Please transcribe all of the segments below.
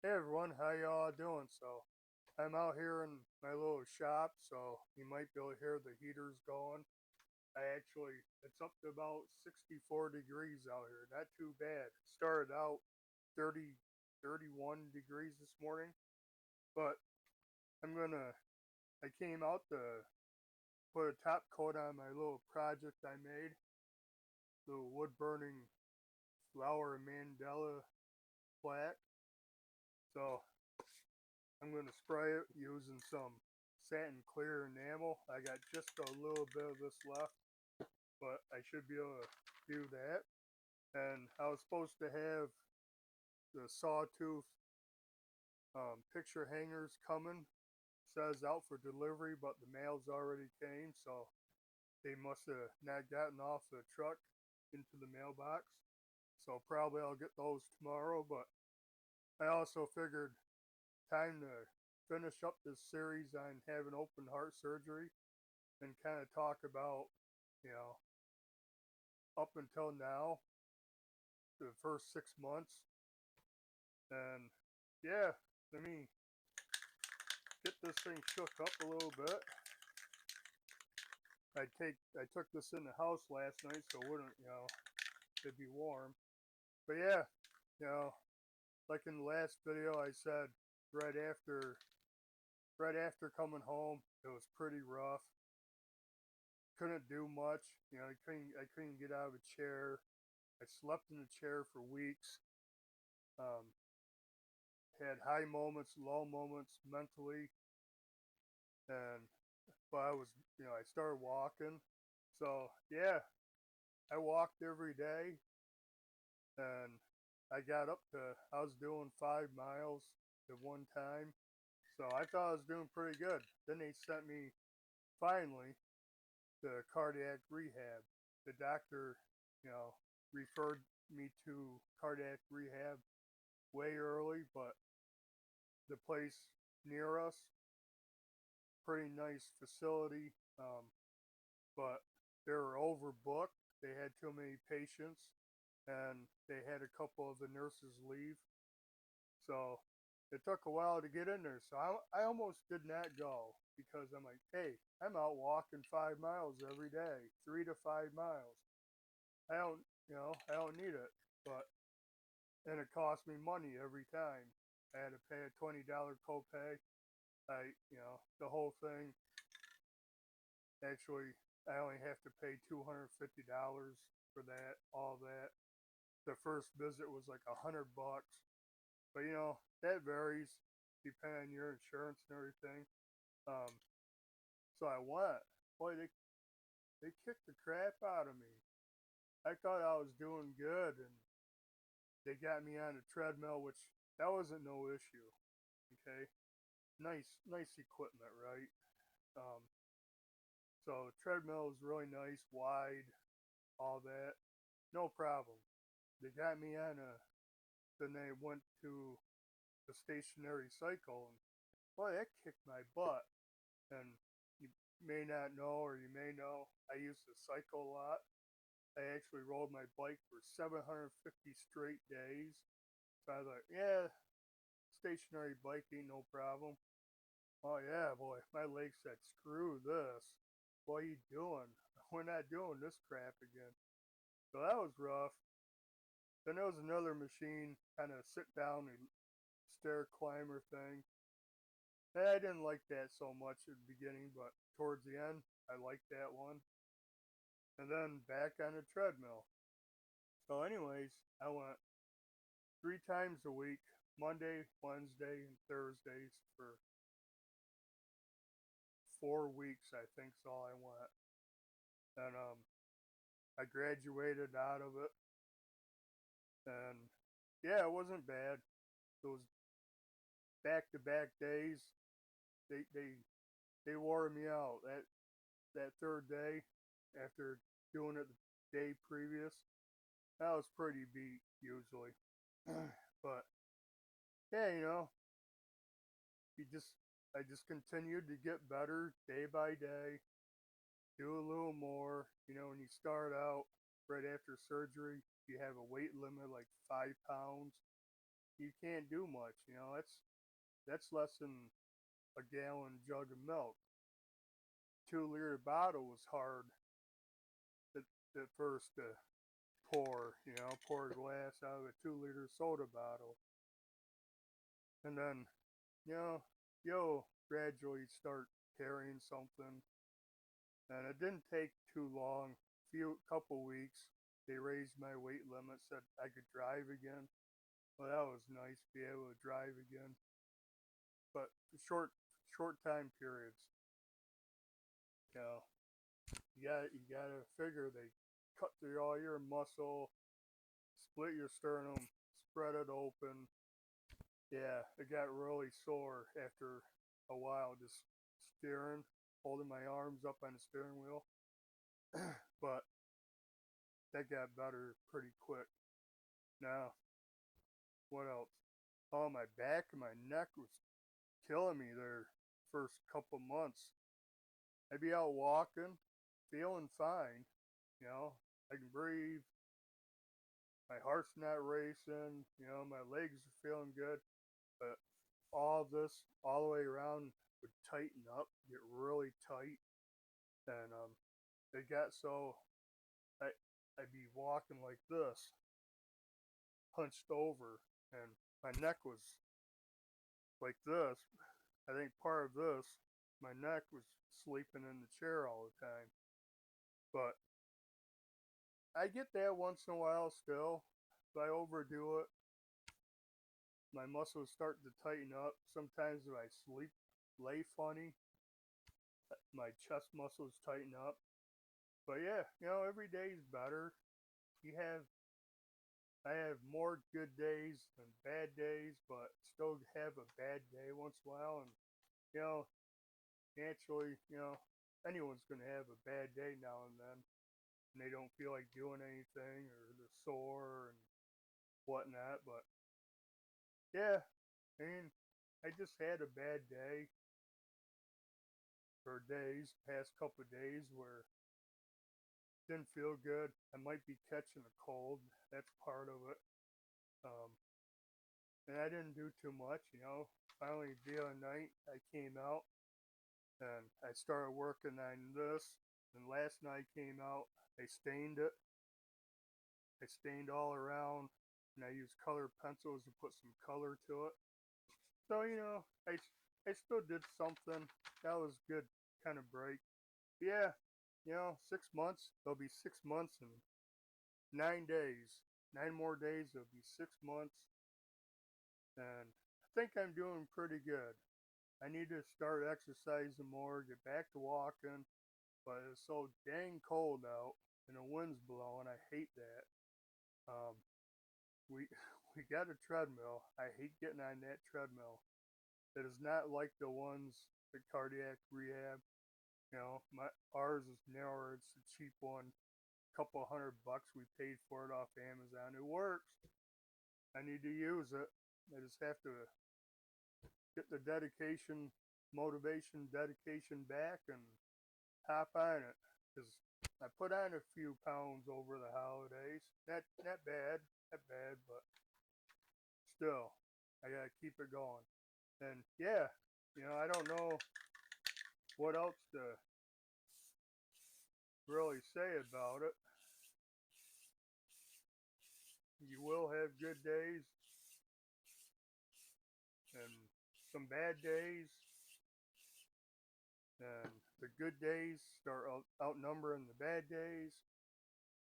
Hey everyone, how y'all doing? So, I'm out here in my little shop, so you might be able to hear the heaters going. It's up to about 64 degrees out here. Not too bad. It started out 30, 31 degrees this morning, but I'm gonna, I came out to put a top coat on my little project I made, the wood burning flower mandala plaque. So, I'm going to spray it using some satin clear enamel. I got just a little bit of this left, but I should be able to do that. And I was supposed to have the sawtooth picture hangers coming. Says out for delivery, but the mails already came, so they must have not gotten off the truck into the mailbox. So probably I'll get those tomorrow, but I also figured time to finish up this series on having open heart surgery and kind of talk about, you know, up until now, the first 6 months. And yeah, let me get this thing shook up a little bit. I took this in the house last night so it wouldn't, it'd be warm. But yeah, you know, like in the last video I said, right after right after coming home, it was pretty rough. Couldn't do much. I couldn't get out of a chair. I slept in the chair for weeks. Um, had high moments, low moments mentally, and but I started walking. So yeah, I walked every day, and I was doing 5 miles at one time. So I thought I was doing pretty good. Then they sent me finally to cardiac rehab. The doctor, you know, referred me to cardiac rehab way early, but the place near us, pretty nice facility, but they were overbooked. They had too many patients, and they had a couple of the nurses leave. So it took a while to get in there. So I almost did not go because I'm like, hey, I'm out walking 5 miles every day, 3 to 5 miles. I don't need it, but and it cost me money every time. I had to pay a $20 copay. The whole thing. Actually, I only have to pay $250 for that, all that. The first visit was like $100, but that varies depending on your insurance and everything. Um, so I went. Boy, they kicked the crap out of me. I thought I was doing good, and they got me on a treadmill, which that wasn't no issue. Okay, nice equipment, right? Um, so treadmill is really nice, wide, all that, no problem. They got me on a. Then they went to the stationary cycle, and boy, that kicked my butt. And you may not know, or you may know, I used to cycle a lot. I actually rode my bike for 750 straight days. So I was like, yeah, stationary bike ain't no problem. Oh yeah, boy, my leg said, screw this. What are you doing? We're not doing this crap again. So that was rough. Then there was another machine, kind of sit down and stair climber thing. I didn't like that so much at the beginning, but towards the end, I liked that one. And then back on the treadmill. So, anyways, I went 3 times a week, Monday, Wednesday, and Thursdays for 4 weeks, I think, so I went. And I graduated out of it. And yeah, it wasn't bad. Those back to back days, they, they, they wore me out. That third day, after doing it the day previous, that was pretty beat usually. But yeah, you just I just continued to get better day by day, do a little more. When you start out right after surgery, you have a weight limit like 5 pounds. you can't do much. You know, that's less than a gallon jug of milk. 2 liter bottle was hard at first to pour. You know, pour a glass out of a 2 liter soda bottle, and then you'll gradually start carrying something. And it didn't take too long. Couple weeks, they raised my weight limit, said I could drive again. Well, that was nice, to be able to drive again. But short time periods, you know, you gotta figure they cut through all your muscle, split your sternum, spread it open. Yeah, it got really sore after a while, just steering, holding my arms up on the steering wheel. But that got better pretty quick. Now, what else? Oh, my back and my neck was killing me there first couple months. I'd be out walking, feeling fine. You know, I can breathe. My heart's not racing. You know, my legs are feeling good. But all this, all the way around, would tighten up, get really tight. And it got so I'd be walking like this, hunched over, and my neck was like this. I think part of this, my neck was sleeping in the chair all the time. But I get that once in a while still. If I overdo it, my muscles start to tighten up. Sometimes if I lay funny, my chest muscles tighten up. But yeah, you know, every day's better. I have more good days than bad days, but still have a bad day once in a while. And you know, naturally, you know, anyone's gonna have a bad day now and then, and they don't feel like doing anything, or they're sore and whatnot. But yeah, I mean, I just had a bad day for days, past couple of days where didn't feel good. I might be catching a cold. That's part of it. Um, and I didn't do too much, you know. Finally, the other night, I came out and I started working on this. And last night came out, I stained it. I stained all around, and I used colored pencils to put some color to it. So, you know, I still did something. That was good kind of break. Yeah, you know, 6 months. It'll be 6 months and 9 days. 9 more days. It'll be 6 months. And I think I'm doing pretty good. I need to start exercising more, get back to walking. But it's so dang cold out and the wind's blowing. I hate that. Um, we we got a treadmill. I hate getting on that treadmill. It is not like the ones at cardiac rehab. You know, ours is narrower. It's a cheap one. Couple $100 we paid for it off Amazon. It works. I need to use it. I just have to get the dedication back and hop on it. Because I put on a few pounds over the holidays. Not bad, but still, I gotta keep it going. And yeah, you know, I don't know what else to really say about it. You will have good days and some bad days, and the good days start outnumbering the bad days,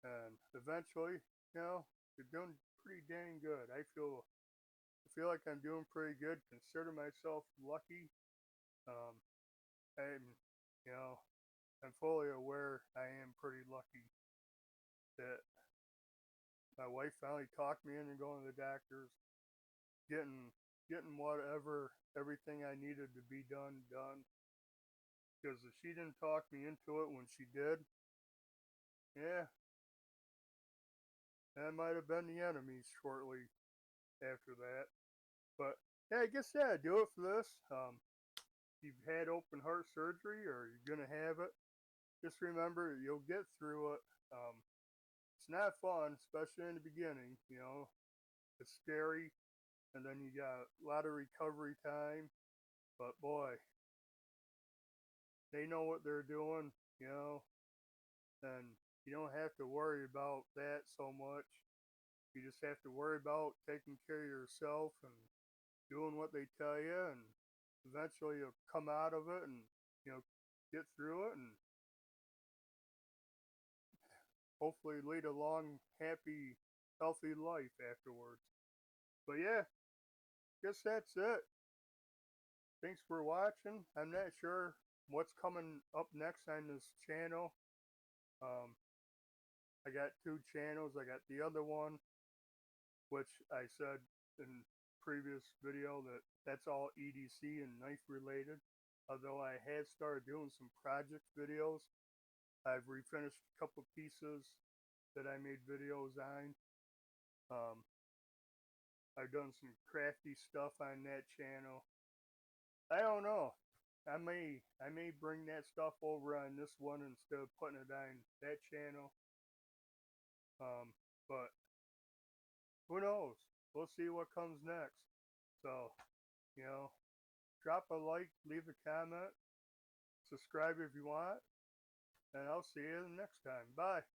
and eventually, you know, you're doing pretty dang good. I feel like I'm doing pretty good. Consider myself lucky. Um, I'm, you know, I'm fully aware I am pretty lucky that my wife finally talked me into going to the doctors, getting whatever everything I needed to be done. Because if she didn't talk me into it when she did, yeah, that might have been the enemy shortly after that. But yeah, I guess yeah, do it for this. If you've had open heart surgery or you're gonna have it, just remember you'll get through it. It's not fun, especially in the beginning. You know, it's scary, and then you got a lot of recovery time. But boy, they know what they're doing, you know, and you don't have to worry about that so much. You just have to worry about taking care of yourself and doing what they tell you, and eventually you'll come out of it and, you know, get through it and hopefully lead a long, happy, healthy life afterwards. But yeah, guess that's it. Thanks for watching. I'm not sure what's coming up next on this channel. Um, I got two channels. I got the other one, which I said in previous video that that's all EDC and knife related. Although I had started doing some project videos. I've refinished a couple pieces that I made videos on. I've done some crafty stuff on that channel. I don't know. I may bring that stuff over on this one instead of putting it on that channel. But who knows? We'll see what comes next. So, you know, drop a like, leave a comment, subscribe if you want, and I'll see you next time. Bye.